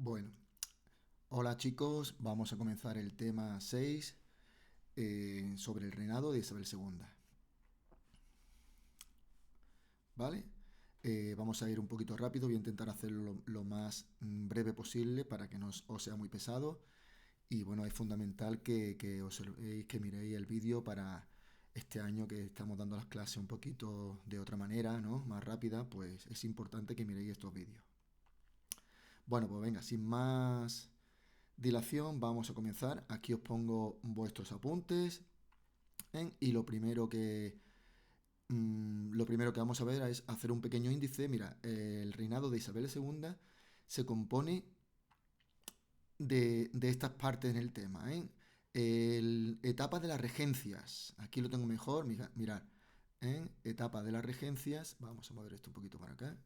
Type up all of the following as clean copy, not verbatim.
Bueno, hola chicos, vamos a comenzar el tema 6 sobre el reinado de Isabel II, ¿vale? Vamos a ir un poquito rápido, voy a intentar hacerlo lo más breve posible para que no os sea muy pesado. Y bueno, es fundamental que observéis, que miréis el vídeo para este año que estamos dando las clases un poquito de otra manera, ¿no? Más rápida, pues es importante que miréis estos vídeos. Bueno, pues venga, sin más dilación, vamos a comenzar. Aquí os pongo vuestros apuntes. Y lo primero que vamos a ver es hacer un pequeño índice. Mira, el reinado de Isabel II se compone de estas partes en el tema. Etapa de las regencias. Aquí lo tengo mejor. Mirad. Etapa de las regencias. Vamos a mover esto un poquito para acá.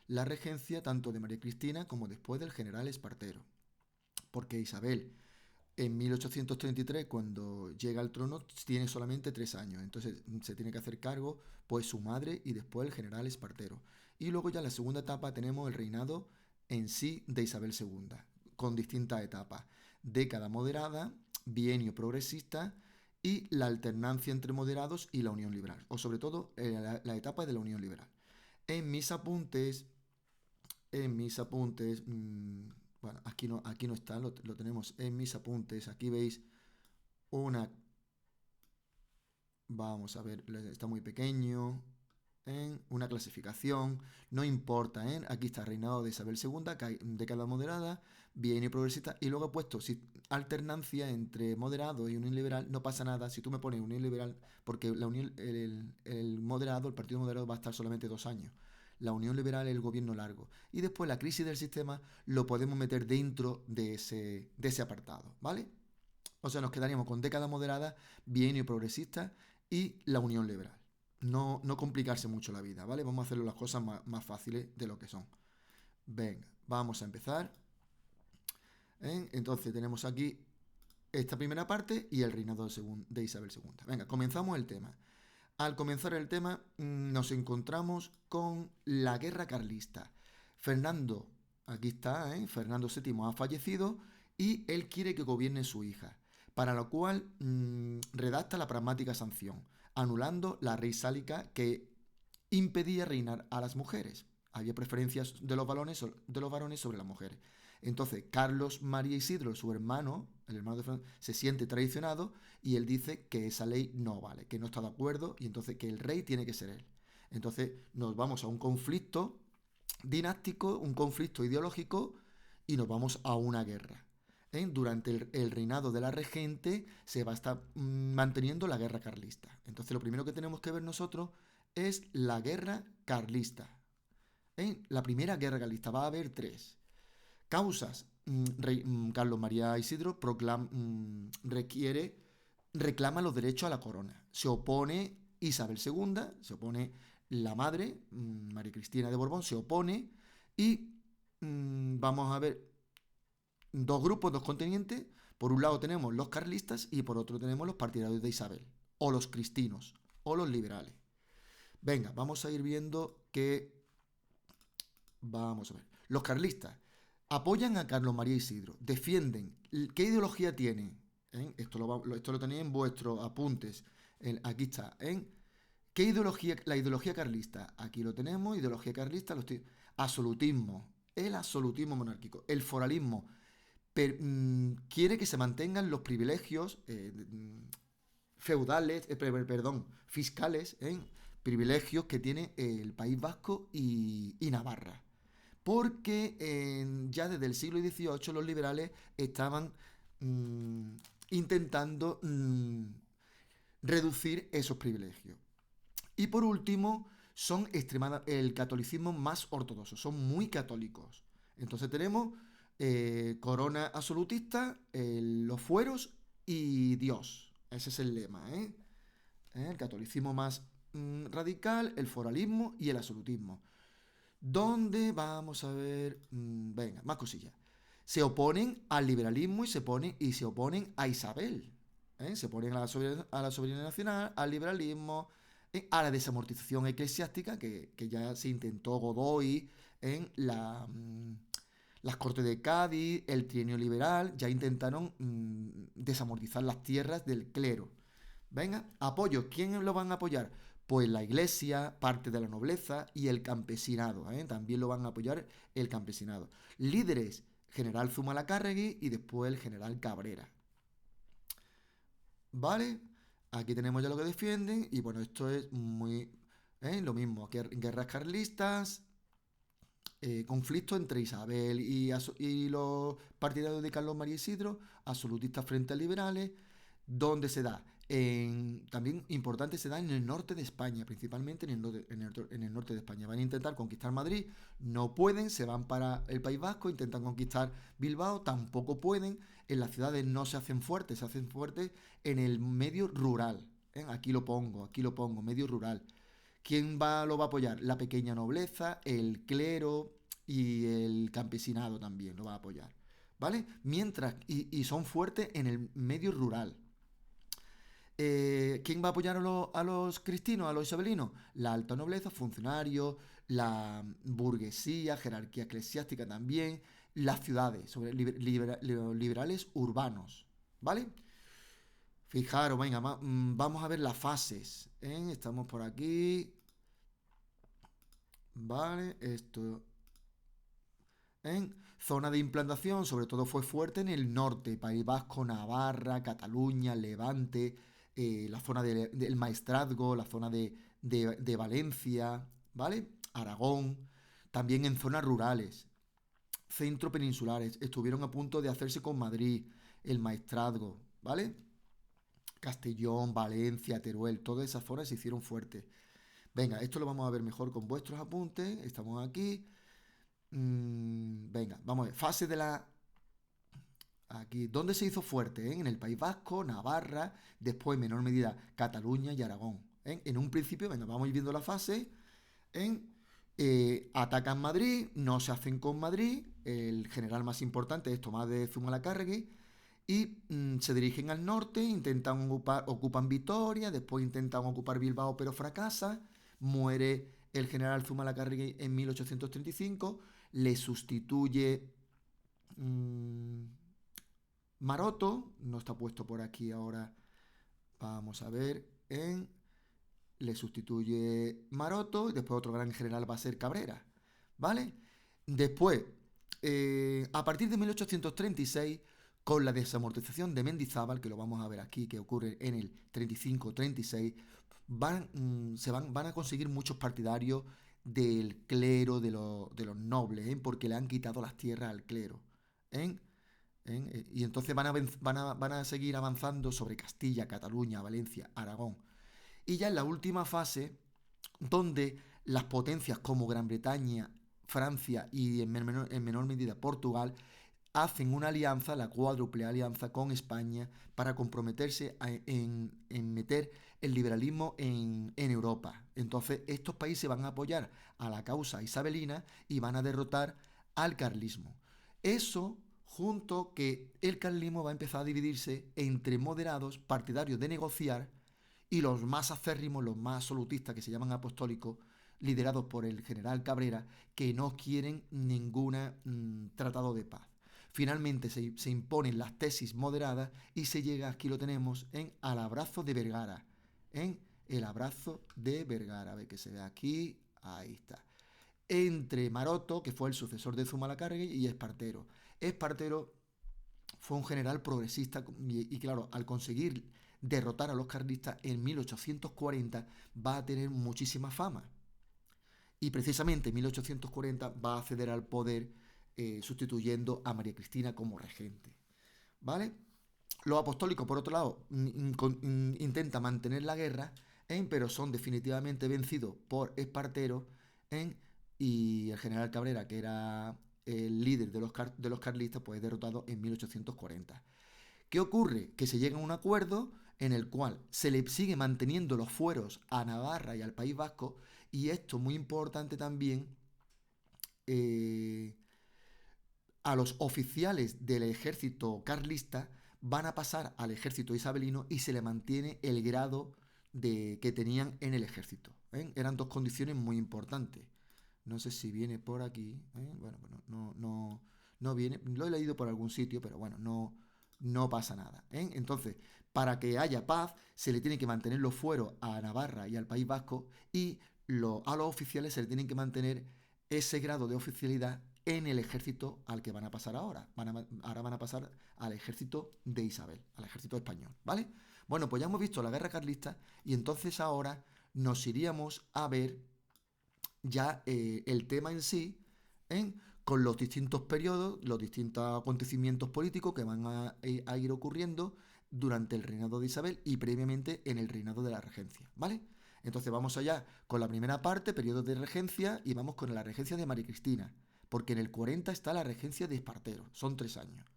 La regencia tanto de María Cristina como después del general Espartero. Porque Isabel en 1833, cuando llega al trono, tiene solamente 3 años. Entonces se tiene que hacer cargo, pues, su madre y después el general Espartero. Y luego ya en la segunda etapa tenemos el reinado en sí de Isabel II, con distintas etapas. Década moderada, bienio progresista y la alternancia entre moderados y la unión liberal. O sobre todo la etapa de la unión liberal. En mis apuntes, bueno, aquí no está, lo tenemos en mis apuntes. Aquí veis una, vamos a ver, está muy pequeño, en una clasificación, no importa, aquí está reinado de Isabel II, década moderada, bien y progresista, y luego he puesto si, alternancia entre moderado y unión liberal, no pasa nada si tú me pones unión liberal, porque el moderado, el partido moderado va a estar solamente 2 años. La unión liberal es el gobierno largo. Y después la crisis del sistema lo podemos meter dentro de ese apartado, ¿vale? O sea, nos quedaríamos con década moderada, bienio progresista y la unión liberal. No complicarse mucho la vida, ¿vale? Vamos a hacer las cosas más fáciles de lo que son. Venga, vamos a empezar. Entonces tenemos aquí esta primera parte y el reinado de Isabel II. Venga, comenzamos el tema. Al comenzar el tema nos encontramos con la guerra carlista. Fernando, aquí está, Fernando VII ha fallecido y él quiere que gobierne su hija, para lo cual redacta la pragmática sanción, anulando la ley sálica que impedía reinar a las mujeres. Había preferencias de los varones sobre las mujeres. Entonces, Carlos María Isidro, su hermano, el hermano de Fernando, se siente traicionado y él dice que esa ley no vale, que no está de acuerdo y entonces que el rey tiene que ser él. Entonces, nos vamos a un conflicto dinástico, un conflicto ideológico y nos vamos a una guerra. Durante el reinado de la regente se va a estar manteniendo la guerra carlista. Entonces lo primero que tenemos que ver nosotros es la guerra carlista. La primera guerra carlista va a haber tres. Causas. Carlos María Isidro reclama los derechos a la corona. Se opone Isabel II, se opone la madre, María Cristina de Borbón, se opone y vamos a ver dos grupos, dos contendientes. Por un lado tenemos los carlistas y por otro tenemos los partidarios de Isabel, o los cristinos, o los liberales. Venga, vamos a ir viendo que... Vamos a ver. Los carlistas apoyan a Carlos María Isidro, defienden. ¿Qué ideología tienen? Esto lo tenéis en vuestros apuntes. Aquí está. ¿Qué ideología? La ideología carlista. Aquí lo tenemos. Ideología carlista. Absolutismo. El absolutismo monárquico. El foralismo. Quiere que se mantengan los privilegios feudales, perdón, fiscales, privilegios que tiene el País Vasco y Navarra. Porque ya desde el siglo XVIII los liberales estaban intentando reducir esos privilegios. Y por último, son el catolicismo más ortodoxo, son muy católicos. Entonces tenemos corona absolutista, los fueros y Dios. Ese es el lema, El catolicismo más radical, el foralismo y el absolutismo. ¿Dónde vamos a ver? Venga, más cosillas. Se oponen al liberalismo y se oponen a Isabel. Se oponen a la soberanía nacional, al liberalismo, a la desamortización eclesiástica que ya se intentó Godoy en Las Cortes de Cádiz, el Trienio Liberal, ya intentaron desamortizar las tierras del clero. Venga, apoyo. ¿Quién lo van a apoyar? Pues la iglesia, parte de la nobleza y el campesinado. También lo van a apoyar el campesinado. Líderes, general Zumalacárregui y después el general Cabrera. ¿Vale? Aquí tenemos ya lo que defienden. Y bueno, esto es muy... lo mismo, guerras carlistas, conflicto entre Isabel y los partidarios de Carlos María Isidro, absolutistas frente a liberales, donde se da, también importante, se da en el norte de España, principalmente en el norte de España. Van a intentar conquistar Madrid, no pueden, se van para el País Vasco, intentan conquistar Bilbao, tampoco pueden, en las ciudades no se hacen fuertes en el medio rural. Aquí lo pongo, medio rural. ¿Quién lo va a apoyar? La pequeña nobleza, el clero y el campesinado también lo va a apoyar. ¿Vale? Mientras, y son fuertes en el medio rural. ¿Quién va a apoyar a los cristinos, a los isabelinos? La alta nobleza, funcionarios, la burguesía, jerarquía eclesiástica también, las ciudades, sobre los liberales urbanos. ¿Vale? Fijaros, venga, vamos a ver las fases. Estamos por aquí. Vale, esto. En zona de implantación, sobre todo fue fuerte en el norte, País Vasco, Navarra, Cataluña, Levante, la zona del Maestrazgo, la zona de Valencia, ¿vale? Aragón, también en zonas rurales, centro peninsulares, estuvieron a punto de hacerse con Madrid, el Maestrazgo, ¿vale? Castellón, Valencia, Teruel, todas esas zonas se hicieron fuertes. Venga, esto lo vamos a ver mejor con vuestros apuntes, estamos aquí. Venga, vamos a ver. Fase de la... Aquí, ¿dónde se hizo fuerte? En el País Vasco, Navarra, después en menor medida Cataluña y Aragón. En un principio, venga, vamos a ir viendo la fase. Atacan Madrid, no se hacen con Madrid. El general más importante es Tomás de Zumalacárregui. Y se dirigen al norte, ocupan Vitoria, después intentan ocupar Bilbao, pero fracasa. Muere el general Zumalacárregui en 1835. Le sustituye Maroto, no está puesto por aquí ahora. Vamos a ver. Le sustituye Maroto y después otro gran general va a ser Cabrera. ¿Vale? Después, a partir de 1836, con la desamortización de Mendizábal, que lo vamos a ver aquí, que ocurre en el 35-36, van a conseguir muchos partidarios del clero, de los nobles, porque le han quitado las tierras al clero. ¿eh? Y entonces van a seguir avanzando sobre Castilla, Cataluña, Valencia, Aragón. Y ya en la última fase, donde las potencias como Gran Bretaña, Francia y en menor medida Portugal hacen una alianza, la cuádruple alianza con España, para comprometerse en meter el liberalismo en Europa. Entonces estos países van a apoyar a la causa isabelina y van a derrotar al carlismo. Eso junto que el carlismo va a empezar a dividirse entre moderados, partidarios de negociar, y los más acérrimos, los más absolutistas, que se llaman apostólicos, liderados por el general Cabrera, que no quieren ningún tratado de paz. Finalmente se imponen las tesis moderadas y se llega, aquí lo tenemos, al abrazo de Vergara. En el abrazo de Vergara. A ver que se ve aquí. Ahí está. Entre Maroto, que fue el sucesor de Zumalacárregui, y Espartero. Espartero fue un general progresista y claro, al conseguir derrotar a los carlistas en 1840 va a tener muchísima fama. Y precisamente en 1840 va a acceder al poder sustituyendo a María Cristina como regente. ¿Vale? Los apostólicos, por otro lado, intentan mantener la guerra, pero son definitivamente vencidos por Espartero y el general Cabrera, que era el líder de los carlistas, pues es derrotado en 1840. ¿Qué ocurre? Que se llega a un acuerdo en el cual se le sigue manteniendo los fueros a Navarra y al País Vasco, y esto muy importante también, a los oficiales del ejército carlista van a pasar al ejército isabelino y se le mantiene el grado que tenían en el ejército. Eran dos condiciones muy importantes. No sé si viene por aquí. Bueno, No viene, lo he leído por algún sitio, pero bueno, no pasa nada. Entonces, para que haya paz, se le tiene que mantener los fueros a Navarra y al País Vasco y a los oficiales se le tienen que mantener ese grado de oficialidad en el ejército al que van a pasar ahora. Ahora van a pasar al ejército de Isabel, al ejército español, ¿vale? Bueno, pues ya hemos visto la guerra carlista y entonces ahora nos iríamos a ver ya el tema en sí, con los distintos periodos, los distintos acontecimientos políticos que van a ir ocurriendo durante el reinado de Isabel y previamente en el reinado de la regencia, ¿vale? Entonces vamos allá con la primera parte, periodo de regencia, y vamos con la regencia de María Cristina, porque en el 40 está la regencia de Espartero, son 3 años.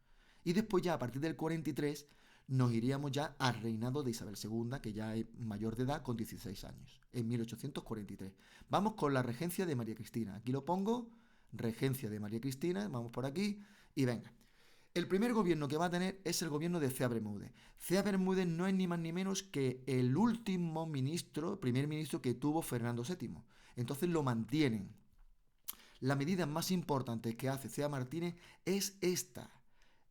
Y después ya a partir del 43 nos iríamos ya al reinado de Isabel II, que ya es mayor de edad con 16 años, en 1843. Vamos con la regencia de María Cristina. Aquí lo pongo, regencia de María Cristina, vamos por aquí y venga. El primer gobierno que va a tener es el gobierno de Cea Bermúdez. Cea Bermúdez no es ni más ni menos que el último ministro, primer ministro que tuvo Fernando VII. Entonces lo mantienen. La medida más importante que hace Cea Martínez es esta.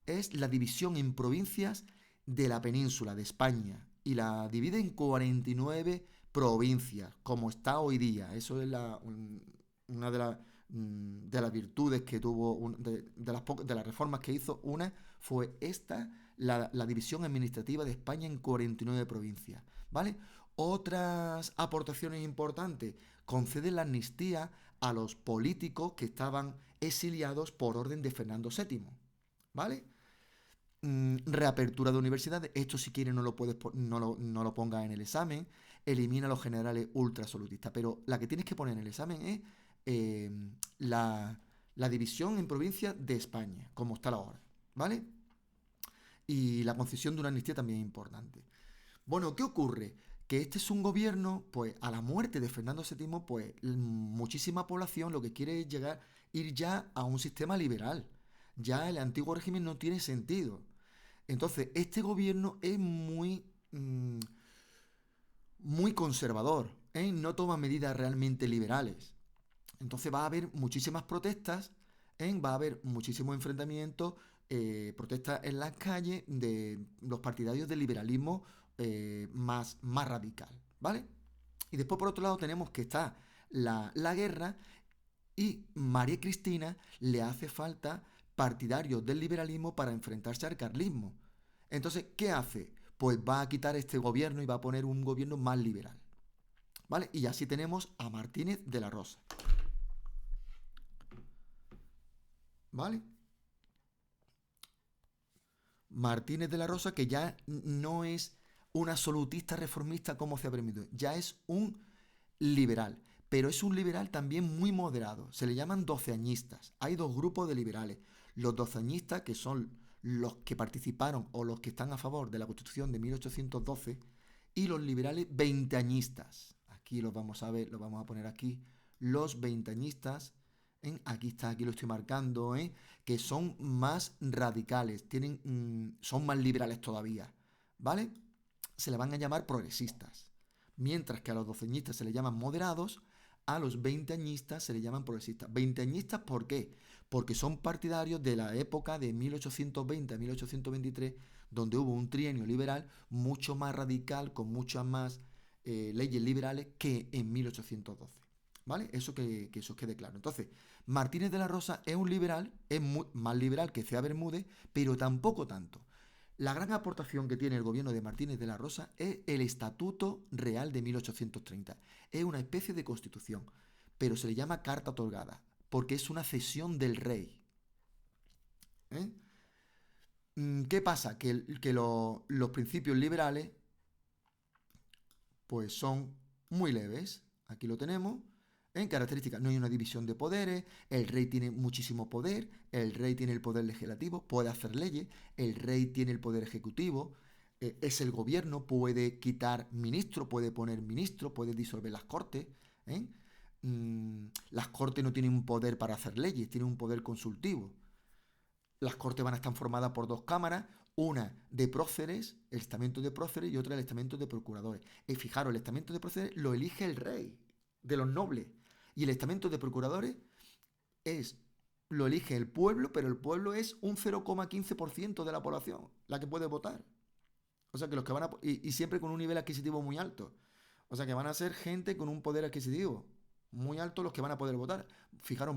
Es la división en provincias de la península de España. Y la divide en 49 provincias, como está hoy día. Eso es una de las virtudes que tuvo, de las reformas que hizo, una fue esta, la división administrativa de España en 49 provincias, ¿vale? Otras aportaciones importantes, concede la amnistía a los políticos que estaban exiliados por orden de Fernando VII, ¿vale? Reapertura de universidades, esto si quieres no lo pongas en el examen, elimina a los generales ultra absolutistas, pero la que tienes que poner en el examen es eh, la división en provincias de España, como está ahora, ¿vale? Y la concesión de una amnistía también es importante. Bueno, ¿qué ocurre? Que este es un gobierno, pues a la muerte de Fernando VII, pues muchísima población lo que quiere es ir ya a un sistema liberal. Ya el antiguo régimen no tiene sentido. Entonces, este gobierno es muy conservador, no toma medidas realmente liberales. Entonces va a haber muchísimas protestas, va a haber muchísimos enfrentamientos, protestas en las calles de los partidarios del liberalismo más radical, ¿vale? Y después por otro lado tenemos que está la guerra y María Cristina le hace falta partidarios del liberalismo para enfrentarse al carlismo. Entonces, ¿qué hace? Pues va a quitar este gobierno y va a poner un gobierno más liberal, ¿vale? Y así tenemos a Martínez de la Rosa, ¿vale? Martínez de la Rosa, que ya no es un absolutista reformista como se ha permitido, ya es un liberal, pero es un liberal también muy moderado. Se le llaman doceañistas. Hay dos grupos de liberales. Los doceañistas, que son los que participaron o los que están a favor de la Constitución de 1812, y los liberales veinteañistas. Aquí los vamos a ver, los vamos a poner aquí. Los veinteañistas, aquí está, aquí lo estoy marcando, que son más radicales, son más liberales todavía, ¿vale? Se le van a llamar progresistas. Mientras que a los doceñistas se le llaman moderados, a los veinteañistas se le llaman progresistas. ¿Veinteañistas por qué? Porque son partidarios de la época de 1820 a 1823, donde hubo un trienio liberal mucho más radical, con muchas más leyes liberales que en 1812. ¿Vale? Eso que eso quede claro. Entonces, Martínez de la Rosa es un liberal, es más liberal que Cea Bermúdez, pero tampoco tanto. La gran aportación que tiene el gobierno de Martínez de la Rosa es el Estatuto Real de 1830. Es una especie de constitución, pero se le llama carta otorgada, porque es una cesión del rey. ¿Eh? ¿Qué pasa? Que los principios liberales pues son muy leves. Aquí lo tenemos. En características, no hay una división de poderes, el rey tiene muchísimo poder, el rey tiene el poder legislativo, puede hacer leyes, el rey tiene el poder ejecutivo, es el gobierno, puede quitar ministro, puede poner ministro, puede disolver las cortes. ¿eh? Las cortes no tienen un poder para hacer leyes, tienen un poder consultivo. Las cortes van a estar formadas por dos cámaras, una de próceres, el estamento de próceres, y otra el estamento de procuradores. Y fijaros, el estamento de próceres lo elige el rey, de los nobles. Y el estamento de procuradores es lo elige el pueblo, pero el pueblo es un 0,15% de la población la que puede votar. O sea que los que van a... Y siempre con un nivel adquisitivo muy alto. O sea que van a ser gente con un poder adquisitivo muy alto los que van a poder votar. Fijaros,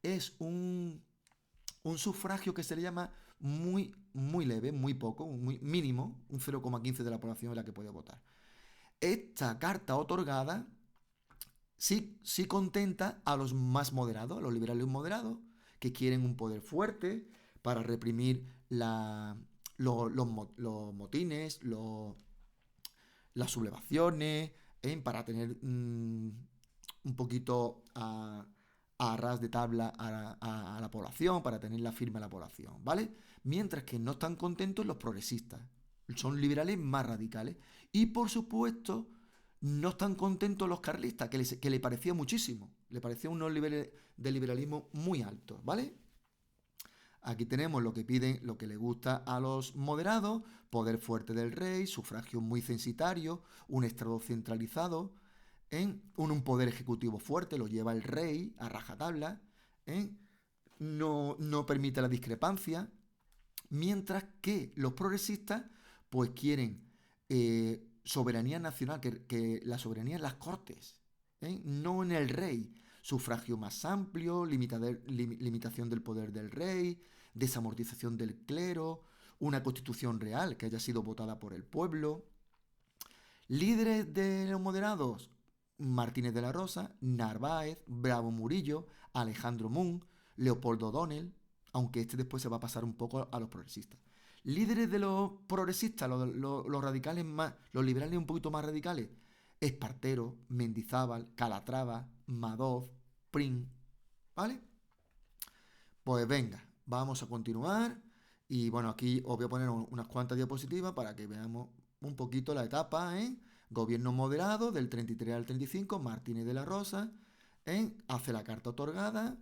es un sufragio que se le llama muy, muy leve, muy poco, muy mínimo, un 0,15 de la población es la que puede votar. Esta carta otorgada sí contenta a los más moderados, a los liberales moderados, que quieren un poder fuerte para reprimir los motines, las sublevaciones, para tener un poquito a ras de tabla a la población, para tenerla firme a la población, ¿vale? Mientras que no están contentos los progresistas, son liberales más radicales. Y por supuesto, no están contentos los carlistas, que le parecía muchísimo, le parecía unos niveles de liberalismo muy altos, ¿vale? Aquí tenemos lo que piden, lo que le gusta a los moderados: poder fuerte del rey, sufragio muy censitario, un estado centralizado, un poder ejecutivo fuerte, lo lleva el rey a rajatabla, ¿eh? No permite la discrepancia, mientras que los progresistas pues quieren soberanía nacional, que la soberanía en las cortes, no en el rey. Sufragio más amplio, limitación del poder del rey, desamortización del clero, una constitución real que haya sido votada por el pueblo. Líderes de los moderados: Martínez de la Rosa, Narváez, Bravo Murillo, Alejandro Mun, Leopoldo O'Donnell, aunque este después se va a pasar un poco a los progresistas. Líderes de los progresistas, los radicales más, los liberales un poquito más radicales: Espartero, Mendizábal, Calatrava, Madoz, Prim, ¿vale? Pues venga, vamos a continuar. Y bueno, aquí os voy a poner unas cuantas diapositivas para que veamos un poquito la etapa, ¿eh? Gobierno moderado del 33 al 35, Martínez de la Rosa, hace la carta otorgada,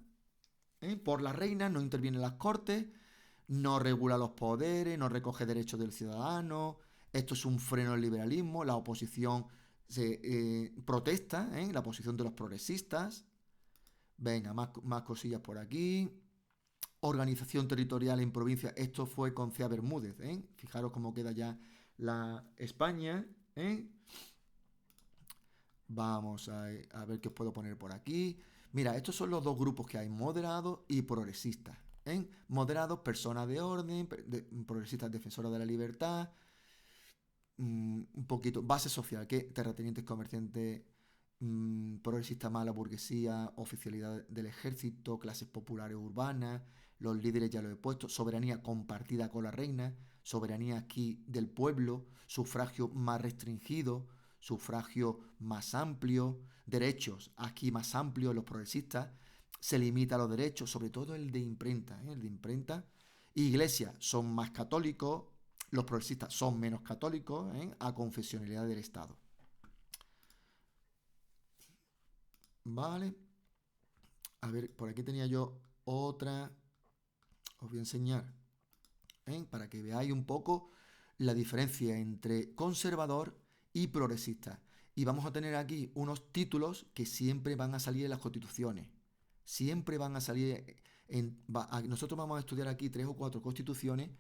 por la reina, no interviene en las cortes, no regula los poderes, no recoge derechos del ciudadano. Esto es un freno al liberalismo. La oposición se protesta, la posición de los progresistas. Venga, más cosillas por aquí. Organización territorial en provincia. Esto fue con Cea Bermúdez. Fijaros cómo queda ya la España. Vamos a ver qué os puedo poner por aquí. Mira, estos son los dos grupos que hay: moderados y progresistas. Moderados, personas de orden; progresistas, defensoras de la libertad. Un poquito, base social, que terratenientes, comerciantes, progresista más la burguesía, oficialidad del ejército, clases populares urbanas, los líderes ya lo he puesto, soberanía compartida con la reina, soberanía aquí del pueblo, sufragio más restringido, sufragio más amplio, derechos aquí más amplios, los progresistas, se limita a los derechos, sobre todo el de imprenta, el de imprenta. Iglesia son más católicos, los progresistas son menos católicos, a confesionalidad del Estado. Vale. A ver, por aquí tenía yo otra. Os voy a enseñar, para que veáis un poco la diferencia entre conservador y progresista. Y vamos a tener aquí unos títulos que siempre van a salir en las constituciones. Siempre van a salir nosotros vamos a estudiar aquí 3 o 4 constituciones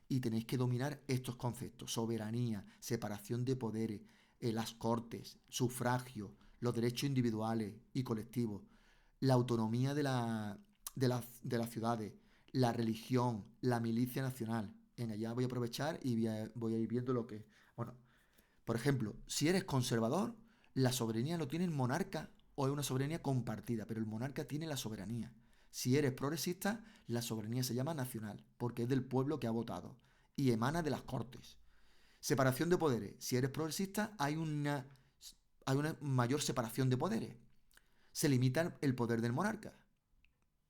y tenéis que dominar estos conceptos: soberanía, separación de poderes, las cortes, sufragio, los derechos individuales y colectivos, la autonomía de las ciudades, la religión, la milicia nacional. Venga, ya voy a aprovechar y voy a ir viendo lo que... Bueno, por ejemplo, si eres conservador, la soberanía lo tiene el monarca o es una soberanía compartida, pero el monarca tiene la soberanía. Si eres progresista, la soberanía se llama nacional, porque es del pueblo que ha votado y emana de las cortes. Separación de poderes: si eres progresista, hay una mayor separación de poderes. Se limita el poder del monarca.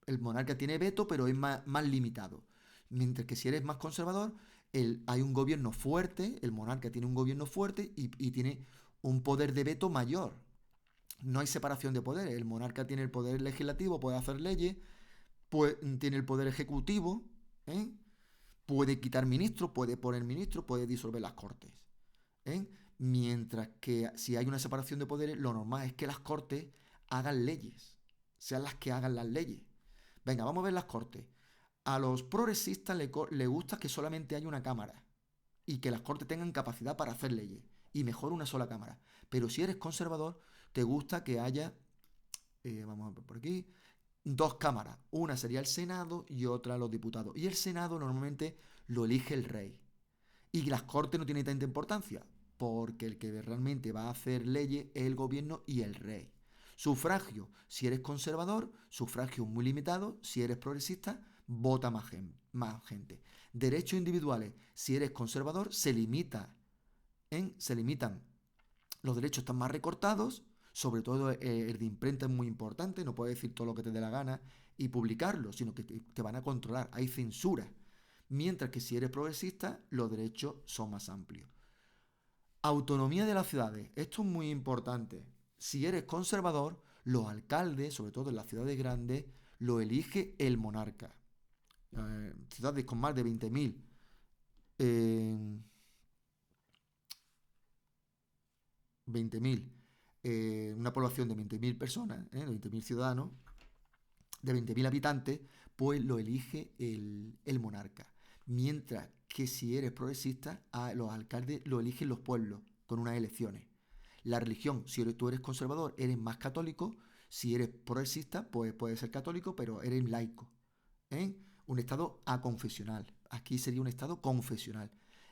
El monarca tiene veto, pero es más limitado. Mientras que si eres más conservador, hay un gobierno fuerte, el monarca tiene un gobierno fuerte y tiene un poder de veto mayor. No hay separación de poderes. El monarca tiene el poder legislativo, puede hacer leyes, tiene el poder ejecutivo, puede quitar ministros, puede poner ministros, puede disolver las cortes. Mientras que si hay una separación de poderes, lo normal es que las cortes hagan leyes, sean las que hagan las leyes. Venga, vamos a ver las Cortes. A los progresistas le gusta que solamente haya una cámara y que las Cortes tengan capacidad para hacer leyes y mejor una sola cámara. Pero si eres conservador, te gusta que haya, vamos a ver por aquí, dos cámaras. Una sería el Senado y otra los diputados. Y el Senado normalmente lo elige el rey. Y las Cortes no tienen tanta importancia, porque el que realmente va a hacer leyes es el gobierno y el rey. Sufragio, si eres conservador, sufragio muy limitado. Si eres progresista, vota más gente. Derechos individuales, si eres conservador, se limitan. Los derechos están más recortados, sobre todo el de imprenta es muy importante, no puedes decir todo lo que te dé la gana y publicarlo, sino que te van a controlar, hay censura. Mientras que si eres progresista, los derechos son más amplios. Autonomía de las ciudades, esto es muy importante. Si eres conservador, los alcaldes, sobre todo en las ciudades grandes, lo elige el monarca. Ciudades con más de 20.000 20.000, una población de 20.000 personas, de 20.000 ciudadanos, de 20.000 habitantes, pues lo elige el monarca. Mientras que si eres progresista, a los alcaldes lo eligen los pueblos con unas elecciones. La religión, si tú eres conservador, eres más católico. Si eres progresista, pues puedes ser católico, pero eres laico. ¿Eh? Un estado aconfesional. Aquí sería un estado confesional.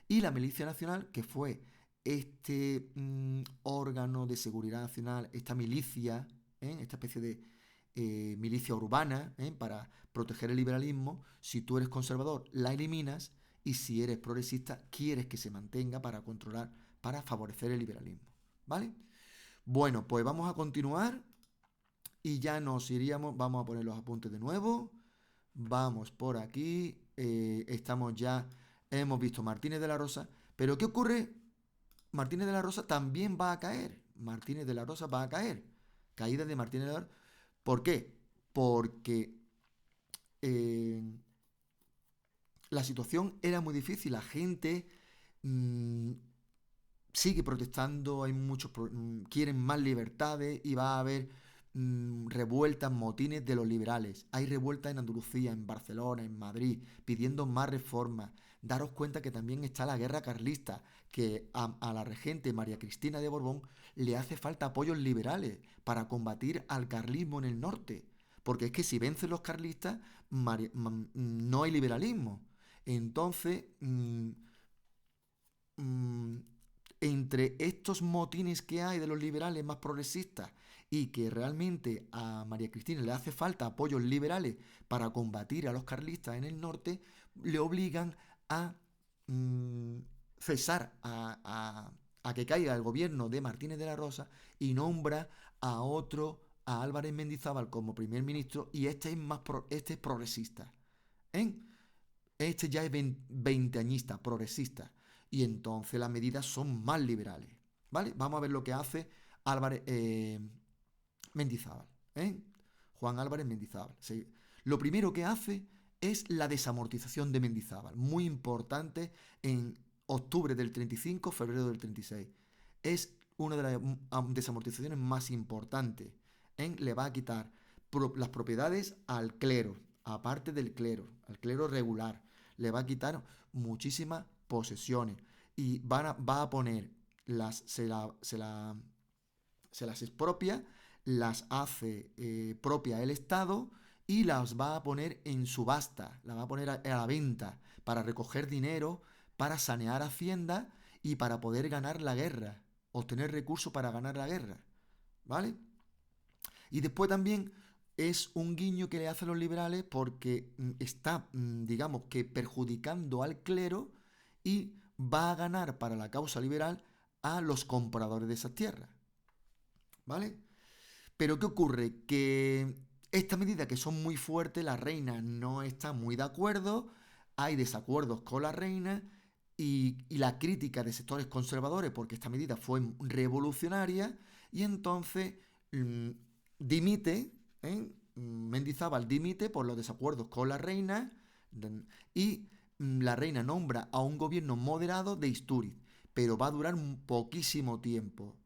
Y la Milicia Nacional, que fue este órgano de seguridad nacional, esta milicia, esta especie de milicia urbana, para proteger el liberalismo. Si tú eres conservador, la eliminas, y si eres progresista, quieres que se mantenga para controlar, para favorecer el liberalismo. ¿Vale? Bueno, pues vamos a continuar y ya nos iríamos, vamos a poner los apuntes de nuevo. Vamos por aquí, estamos ya, hemos visto Martínez de la Rosa, pero ¿qué ocurre? Martínez de la Rosa también va a caer. Martínez de la Rosa va a caer. Caída de Martínez de la Rosa. ¿Por qué? Porque la situación era muy difícil. La gente sigue protestando, hay muchos quieren más libertades y va a haber revueltas, motines de los liberales. Hay revueltas en Andalucía, en Barcelona, en Madrid, pidiendo más reformas. Daros cuenta que también está la guerra carlista, que a la regente María Cristina de Borbón le hace falta apoyos liberales para combatir al carlismo en el norte. Porque es que si vencen los carlistas, no hay liberalismo. Entonces, entre estos motines que hay de los liberales más progresistas y que realmente a María Cristina le hace falta apoyos liberales para combatir a los carlistas en el norte, le obligan a cesar, a que caiga el gobierno de Martínez de la Rosa y nombra a otro, a Álvarez Mendizábal como primer ministro, y este es progresista. Este ya es veinteañista, progresista. Y entonces las medidas son más liberales. ¿Vale? Vamos a ver lo que hace Álvarez Mendizábal. Juan Álvarez Mendizábal. Sí. Lo primero que hace es la desamortización de Mendizábal. Muy importante en octubre del 35, febrero del 36. Es una de las desamortizaciones más importantes. Le va a quitar las propiedades al clero, aparte del clero, al clero regular. Le va a quitar muchísimas posesiones y va a poner se las expropia, las hace propia el Estado y las va a poner en subasta, las va a poner a la venta para recoger dinero, para sanear Hacienda y para poder ganar la guerra, obtener recursos para ganar la guerra, ¿vale? Y después también es un guiño que le hacen los liberales porque está, digamos que perjudicando al clero y va a ganar para la causa liberal a los compradores de esas tierras. ¿Vale? Pero ¿qué ocurre? Que estas medidas que son muy fuertes, la reina no está muy de acuerdo, hay desacuerdos con la reina y la crítica de sectores conservadores porque esta medida fue revolucionaria y entonces dimite, Mendizábal dimite por los desacuerdos con la reina y la reina nombra a un gobierno moderado de Istúriz, pero va a durar un poquísimo tiempo,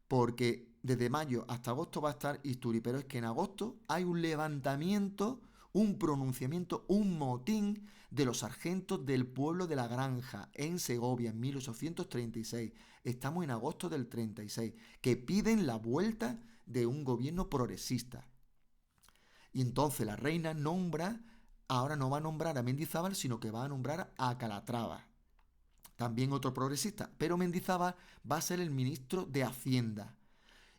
porque desde mayo hasta agosto va a estar Istúriz, pero es que en agosto hay un levantamiento, un pronunciamiento, un motín de los sargentos del pueblo de la Granja en Segovia en 1836. Estamos en agosto del 36, que piden la vuelta de un gobierno progresista. Y entonces la reina ahora no va a nombrar a Mendizábal, sino que va a nombrar a Calatrava, también otro progresista, pero Mendizábal va a ser el ministro de Hacienda.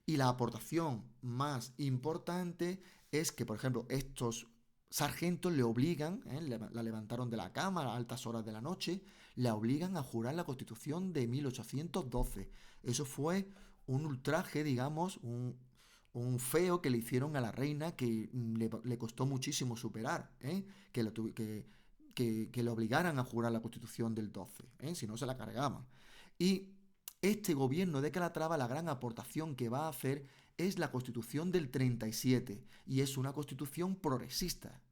Y la aportación más importante es que, por ejemplo, estos sargentos le obligan, la levantaron de la cama a altas horas de la noche, le obligan a jurar la Constitución de 1812. Eso fue un ultraje, digamos, un feo que le hicieron a la reina que le costó muchísimo superar, que, que le obligaran a jurar la Constitución del 12, si no se la cargaban. Y este gobierno de Calatrava, la gran aportación que va a hacer es la Constitución del 37, y es una constitución progresista.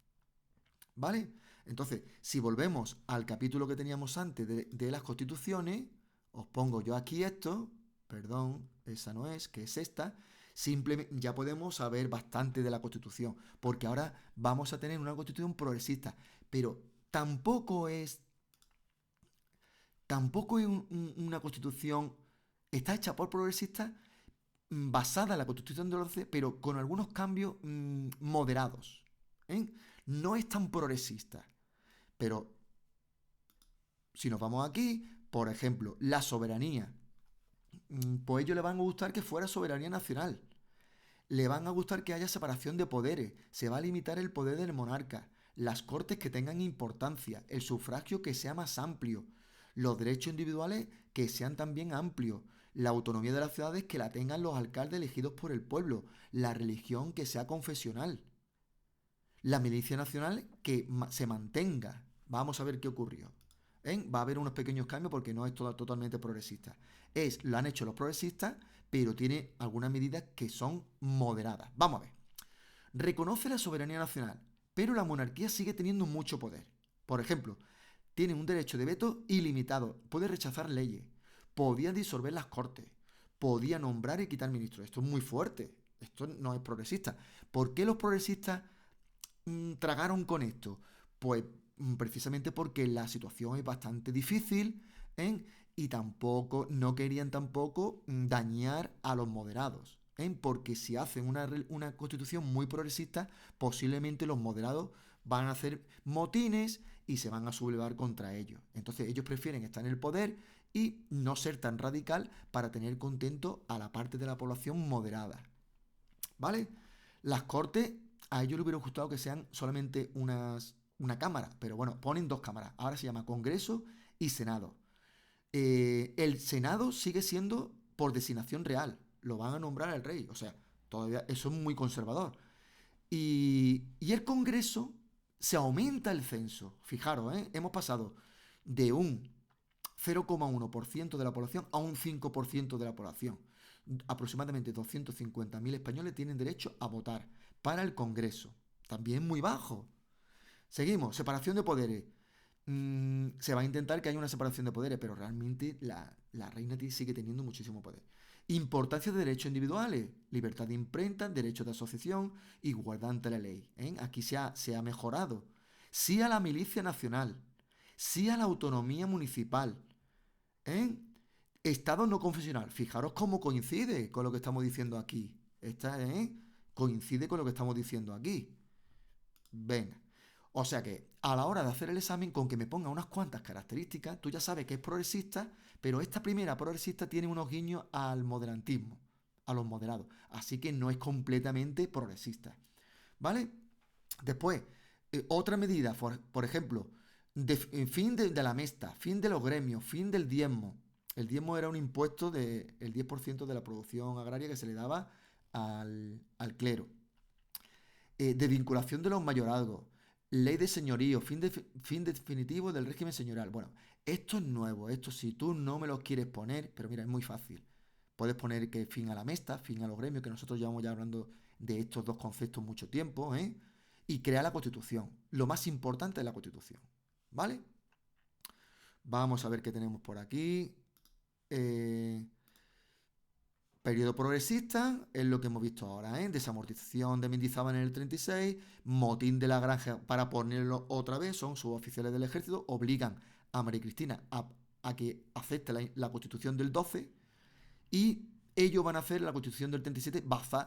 ¿Vale? Entonces, si volvemos al capítulo que teníamos antes de las constituciones, os pongo yo aquí esto, perdón, esa no es, que es esta, simplemente ya podemos saber bastante de la Constitución, porque ahora vamos a tener una Constitución progresista, pero tampoco es una Constitución, está hecha por progresistas, basada en la Constitución del 11, pero con algunos cambios moderados, ¿eh? No es tan progresista, pero si nos vamos aquí, por ejemplo, la soberanía, pues a ellos les van a gustar que fuera soberanía nacional. Le van a gustar que haya separación de poderes, se va a limitar el poder del monarca, las cortes que tengan importancia, el sufragio que sea más amplio, los derechos individuales que sean también amplios, la autonomía de las ciudades que la tengan los alcaldes elegidos por el pueblo, la religión que sea confesional, la milicia nacional que se mantenga. Vamos a ver qué ocurrió. Va a haber unos pequeños cambios porque no es totalmente progresista. Lo han hecho los progresistas, pero tiene algunas medidas que son moderadas. Vamos a ver. Reconoce la soberanía nacional, pero la monarquía sigue teniendo mucho poder. Por ejemplo, tiene un derecho de veto ilimitado, puede rechazar leyes, podía disolver las cortes, podía nombrar y quitar ministros. Esto es muy fuerte, esto no es progresista. ¿Por qué los progresistas tragaron con esto? Pues precisamente porque la situación es bastante difícil, y no querían tampoco dañar a los moderados, porque si hacen una constitución muy progresista, posiblemente los moderados van a hacer motines y se van a sublevar contra ellos. Entonces ellos prefieren estar en el poder y no ser tan radical para tener contento a la parte de la población moderada. ¿Vale? Las cortes, a ellos les hubiera gustado que sean solamente una cámara, pero bueno, ponen dos cámaras. Ahora se llama Congreso y Senado. El Senado sigue siendo por designación real. Lo van a nombrar al rey. O sea, todavía eso es muy conservador. Y el Congreso se aumenta el censo. Fijaros, hemos pasado de un 0,1% de la población a un 5% de la población. Aproximadamente 250.000 españoles tienen derecho a votar para el Congreso. También muy bajo. Seguimos, separación de poderes. Se va a intentar que haya una separación de poderes, pero realmente la reina sigue teniendo muchísimo poder. Importancia de derechos individuales, libertad de imprenta, derecho de asociación, igualdad ante la ley. Aquí se ha mejorado. Sí a la milicia nacional, sí a la autonomía municipal. Estado no confesional. Fijaros cómo coincide con lo que estamos diciendo aquí. Coincide con lo que estamos diciendo aquí. Venga. O sea que a la hora de hacer el examen, con que me ponga unas cuantas características, tú ya sabes que es progresista, pero esta primera progresista tiene unos guiños al moderantismo, a los moderados. Así que no es completamente progresista. ¿Vale? Después, otra medida, por ejemplo, fin de la mesta, fin de los gremios, fin del diezmo. El diezmo era un impuesto del 10% de la producción agraria que se le daba al clero. Desvinculación de los mayorazgos, ley de señorío, fin definitivo del régimen señorial. Bueno, esto es nuevo, esto si tú no me lo quieres poner, pero mira, es muy fácil. Puedes poner que fin a la mesta, fin a los gremios, que nosotros llevamos ya hablando de estos dos conceptos mucho tiempo, y crea la Constitución. Lo más importante es la Constitución, ¿vale? Vamos a ver qué tenemos por aquí. Periodo progresista es lo que hemos visto ahora, ¿eh? Desamortización de Mendizábal en el 36, motín de la granja para ponerlo otra vez, son suboficiales del ejército, obligan a María Cristina a que acepte la constitución del 12 y ellos van a hacer la constitución del 37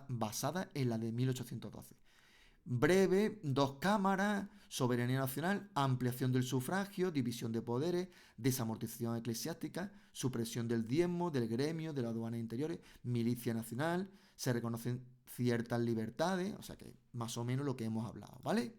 basada en la de 1812. Breve, dos cámaras, soberanía nacional, ampliación del sufragio, división de poderes, desamortización eclesiástica, supresión del diezmo, del gremio, de las aduanas interiores, milicia nacional, se reconocen ciertas libertades, o sea que más o menos lo que hemos hablado, ¿vale?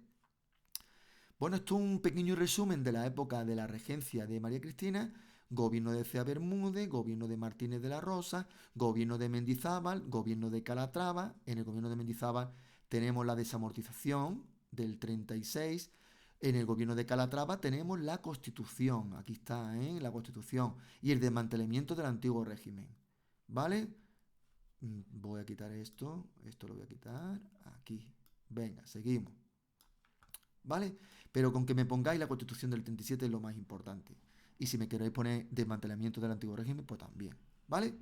Bueno, esto es un pequeño resumen de la época de la regencia de María Cristina, gobierno de Cea Bermúdez, gobierno de Martínez de la Rosa, gobierno de Mendizábal, gobierno de Calatrava. En el gobierno de Mendizábal tenemos la desamortización del 36. En el gobierno de Calatrava tenemos la Constitución, aquí está, ¿eh? La Constitución y el desmantelamiento del antiguo régimen, ¿vale? Voy a quitar esto lo voy a quitar, aquí, venga, seguimos, ¿vale? Pero con que me pongáis la Constitución del 37 es lo más importante. Y si me queréis poner desmantelamiento del antiguo régimen, pues también, ¿vale?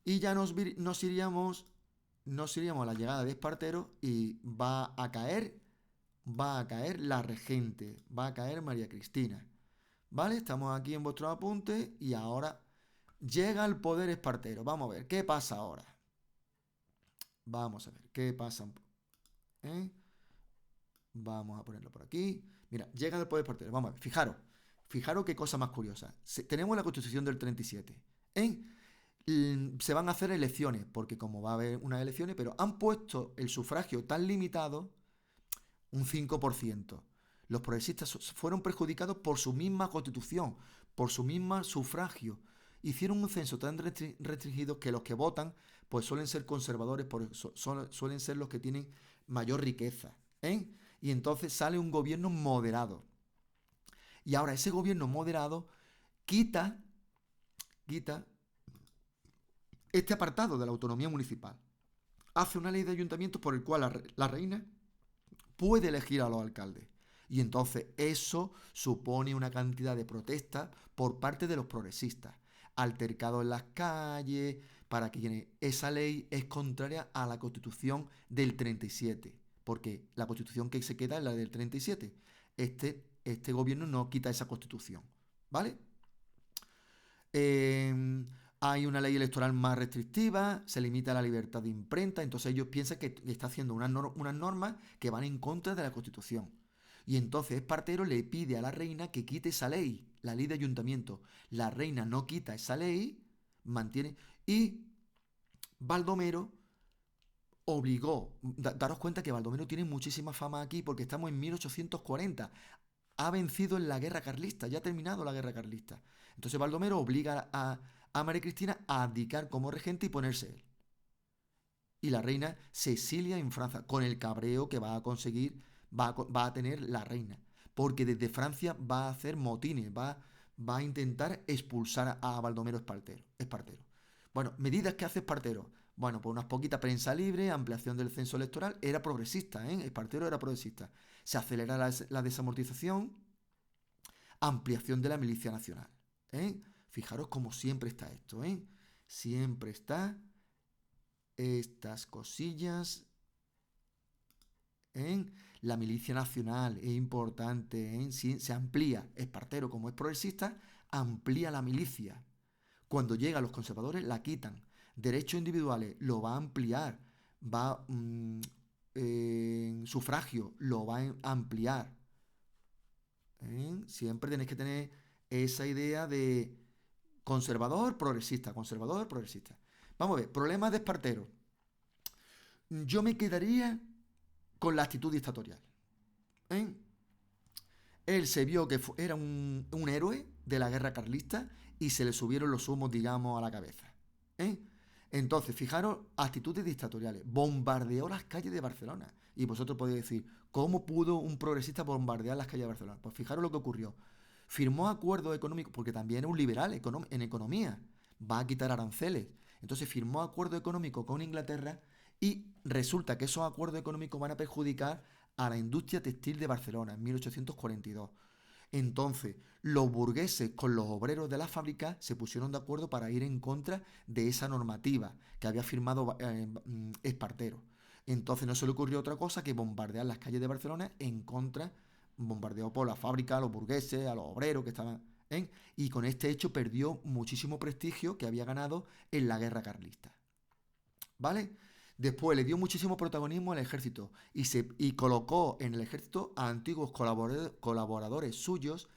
Y ya nos iríamos a la llegada de Espartero y va a caer la regente, va a caer María Cristina, ¿vale? Estamos aquí en vuestros apuntes y ahora llega el poder Espartero. Vamos a ver, ¿qué pasa ahora? Vamos a ver, ¿qué pasa? ¿Eh? Vamos a ponerlo por aquí. Mira, llega el poder Espartero. Vamos a ver, fijaros qué cosa más curiosa. Tenemos la Constitución del 37, ¿eh? Se van a hacer elecciones, porque como va a haber unas elecciones, pero han puesto el sufragio tan limitado, un 5%. Los progresistas fueron perjudicados por su misma constitución, por su mismo sufragio. Hicieron un censo tan restringido que los que votan pues suelen ser conservadores, suelen ser los que tienen mayor riqueza, ¿eh? Y entonces sale un gobierno moderado. Y ahora ese gobierno moderado quita este apartado de la autonomía municipal. Hace una ley de ayuntamientos por el cual la reina puede elegir a los alcaldes. Y entonces eso supone una cantidad de protestas por parte de los progresistas. Altercados en las calles, para que esa ley es contraria a la Constitución del 37. Porque la Constitución que se queda es la del 37. Este gobierno no quita esa Constitución. ¿Vale? Hay una ley electoral más restrictiva, se limita la libertad de imprenta, entonces ellos piensan que está haciendo unas normas que van en contra de la Constitución. Y entonces Espartero le pide a la reina que quite esa ley, la ley de ayuntamiento. La reina no quita esa ley, mantiene, y Baldomero obligó, daros cuenta que Baldomero tiene muchísima fama aquí porque estamos en 1840, ha vencido en la guerra carlista, ya ha terminado la guerra carlista. Entonces Baldomero obliga a María Cristina a abdicar como regente y ponerse él. Y la reina se exilia en Francia con el cabreo que va a conseguir, va a tener la reina. Porque desde Francia va a hacer motines, va a intentar expulsar a Baldomero Espartero. Bueno, medidas que hace Espartero. Bueno, pues unas poquitas prensa libre, ampliación del censo electoral, era progresista, ¿eh? Espartero era progresista. Se acelera la desamortización, ampliación de la milicia nacional, ¿eh? Fijaros como siempre está esto, ¿eh? Siempre está estas cosillas en la milicia nacional, es importante, ¿eh? Se amplía. Espartero, como es progresista, amplía la milicia. Cuando llegan los conservadores, la quitan. Derechos individuales, lo va a ampliar. Sufragio, lo va a ampliar. ¿Eh? Siempre tenéis que tener esa idea de conservador, progresista, conservador, progresista. Vamos a ver, problemas de Espartero. Yo me quedaría con la actitud dictatorial. ¿Eh? Él se vio que era un héroe de la guerra carlista y se le subieron los humos, digamos, a la cabeza. ¿Eh? Entonces, fijaros, actitudes dictatoriales. Bombardeó las calles de Barcelona. Y vosotros podéis decir, ¿cómo pudo un progresista bombardear las calles de Barcelona? Pues fijaros lo que ocurrió. Firmó acuerdos económicos, porque también es un liberal en economía. Va a quitar aranceles. Entonces firmó acuerdos económicos con Inglaterra y resulta que esos acuerdos económicos van a perjudicar a la industria textil de Barcelona en 1842. Entonces, los burgueses con los obreros de la fábrica se pusieron de acuerdo para ir en contra de esa normativa que había firmado Espartero. Entonces no se le ocurrió otra cosa que bombardear las calles de Barcelona en contra, bombardeó por la fábrica, a los burgueses, a los obreros que estaban y con este hecho perdió muchísimo prestigio que había ganado en la guerra carlista. ¿Vale? Después le dio muchísimo protagonismo al ejército y colocó en el ejército a antiguos colaboradores suyos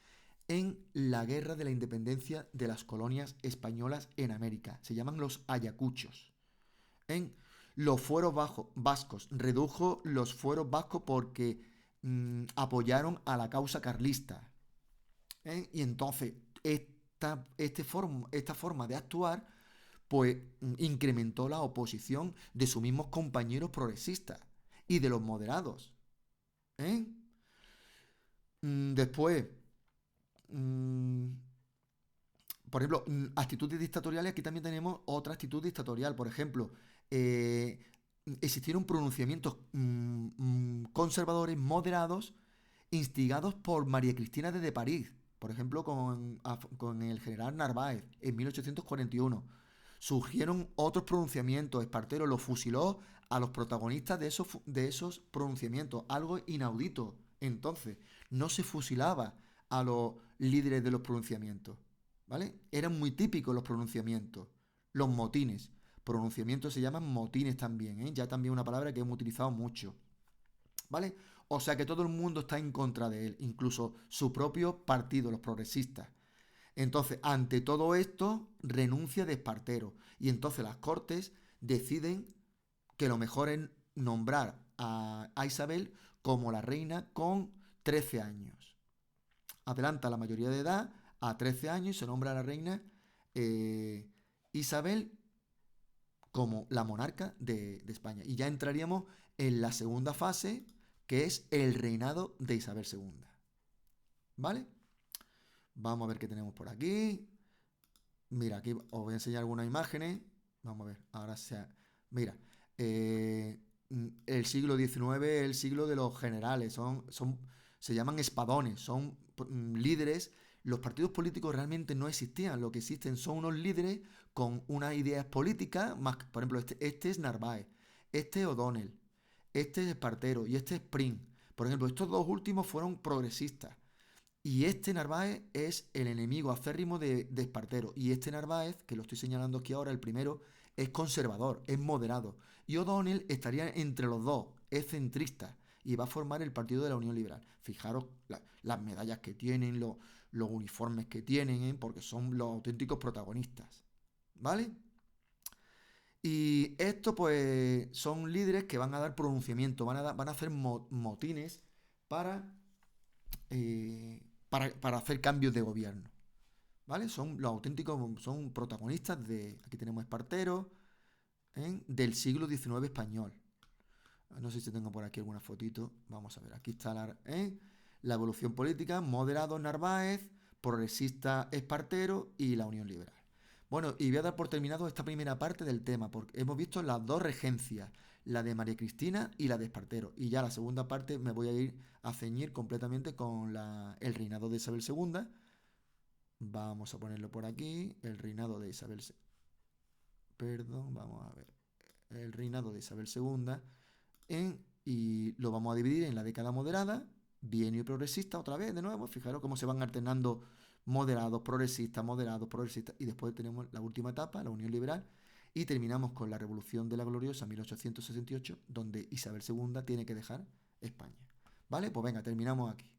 en la guerra de la independencia de las colonias españolas en América. Se llaman los ayacuchos. En los fueros vascos. Redujo los fueros vascos porque apoyaron a la causa carlista. Y entonces esta forma de actuar pues incrementó la oposición de sus mismos compañeros progresistas y de los moderados. ¿eh? Después, mm, por ejemplo, actitudes dictatoriales, aquí también tenemos otra actitud dictatorial. Por ejemplo, eh, existieron pronunciamientos conservadores, moderados, instigados por María Cristina de París, por ejemplo, con el general Narváez en 1841. Surgieron otros pronunciamientos, Espartero los fusiló a los protagonistas de esos pronunciamientos, algo inaudito. Entonces, no se fusilaba a los líderes de los pronunciamientos, ¿vale? Eran muy típicos los pronunciamientos, los motines. Pronunciamientos se llaman motines también, ¿eh? Ya también una palabra que hemos utilizado mucho, ¿vale? O sea que todo el mundo está en contra de él, incluso su propio partido, los progresistas. Entonces, ante todo esto, renuncia de Espartero. Y entonces las Cortes deciden que lo mejor es nombrar a Isabel como la reina con 13 años. Adelanta la mayoría de edad a 13 años y se nombra a la reina Isabel como la monarca de España. Y ya entraríamos en la segunda fase, que es el reinado de Isabel II. ¿Vale? Vamos a ver qué tenemos por aquí. Mira, aquí os voy a enseñar algunas imágenes. Vamos a ver, ahora sea. Mira, el siglo XIX es el siglo de los generales. Se llaman espadones, son líderes. Los partidos políticos realmente no existían. Lo que existen son unos líderes con unas ideas políticas. Más, por ejemplo, este es Narváez, este es O'Donnell, este es Espartero y este es Prim. Por ejemplo, estos dos últimos fueron progresistas. Y este Narváez es el enemigo acérrimo de Espartero. Y este Narváez, que lo estoy señalando aquí ahora, el primero, es conservador, es moderado. Y O'Donnell estaría entre los dos, es centrista. Y va a formar el Partido de la Unión Liberal. Fijaros las medallas que tienen, los uniformes que tienen, porque son los auténticos protagonistas. ¿Vale? Y estos, pues, son líderes que van a dar pronunciamiento, van a hacer motines para eh, para hacer cambios de gobierno. ¿Vale? Son los auténticos, son protagonistas de, aquí tenemos Espartero, del siglo XIX español. No sé si tengo por aquí alguna fotito. Vamos a ver, aquí está la evolución política, moderado Narváez, progresista Espartero y la Unión Liberal. Bueno, y voy a dar por terminado esta primera parte del tema, porque hemos visto las dos regencias, la de María Cristina y la de Espartero. Y ya la segunda parte me voy a ir a ceñir completamente con el reinado de Isabel II. Vamos a ponerlo por aquí, el reinado de Isabel II. Perdón, vamos a ver. El reinado de Isabel II y lo vamos a dividir en la década moderada, bienio y progresista, otra vez, de nuevo. Fijaros cómo se van alternando moderados, progresistas, y después tenemos la última etapa, la Unión Liberal, y terminamos con la Revolución de la Gloriosa 1868, donde Isabel II tiene que dejar España. ¿Vale? Pues venga, terminamos aquí.